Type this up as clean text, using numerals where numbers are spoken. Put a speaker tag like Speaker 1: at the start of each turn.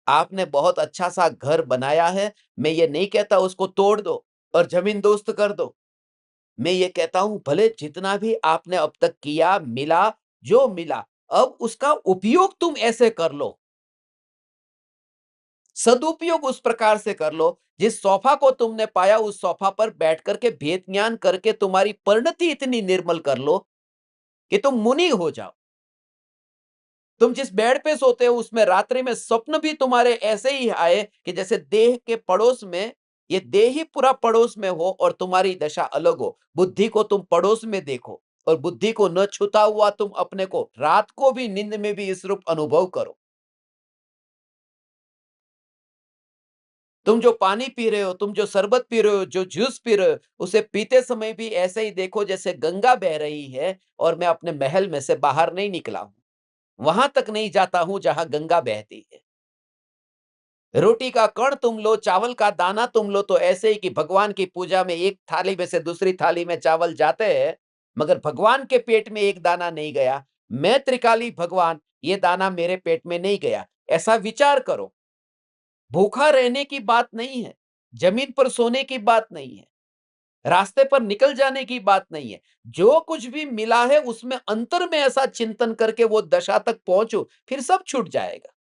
Speaker 1: आपने बहुत अच्छा-सा घर बनाया है, मैं ये नहीं कहता उसको तोड़ दो और ज़मीन-दोस्त कर दो। मैं ये कहता हूँ भले जितना भी आपने अब तक किया, मिला, जो मिला, अब उसका उपयोग तुम ऐसे कर लो, सदुपयोग उस प्रकार से कर लो, जिस सोफ़ा को तुमने पाया उस सोफ़ा पर बैठ कर के भेद ज्ञान करके तुम्हारी परिणति इतनी निर्मल कर लो, कि तुम मुनि हो जाओ। तुम जिस बेड पे सोते हो उसमें रात्रि में स्वप्न भी तुम्हारे ऐसे ही आए कि जैसे देह के पड़ोस में ये देह ही पूरा पड़ोस में हो और तुम्हारी दशा अलग हो। बुद्धि को तुम पड़ोस में देखो और बुद्धि को न छूता हुआ तुम अपने को रात को भी नींद में भी इस रूप अनुभव करो। तुम जो पानी पी रहे हो, तुम जो शरबत पी रहे हो, जो जूस पी रहे हो, उसे पीते समय भी ऐसे ही देखो जैसे गंगा बह रही है और मैं अपने महल में से बाहर नहीं निकला हूँ। वहां तक नहीं जाता हूं जहां गंगा बहती है। रोटी का कण तुम लो, चावल का दाना तुम लो, तो ऐसे ही कि भगवान की पूजा में एक थाली में से दूसरी थाली में चावल जाते हैं, मगर भगवान के पेट में एक दाना नहीं गया। मैं त्रिकाली भगवान, ये दाना मेरे पेट में नहीं गया। ऐसा विचार करो। भूखा रहने की बात नहीं है, जमीन पर सोने की बात नहीं है, रास्ते पर निकल जाने की बात नहीं है। जो कुछ भी मिला है उसमें अंतर में ऐसा चिंतन करके वो दशा तक पहुंचो, फिर सब छूट जाएगा।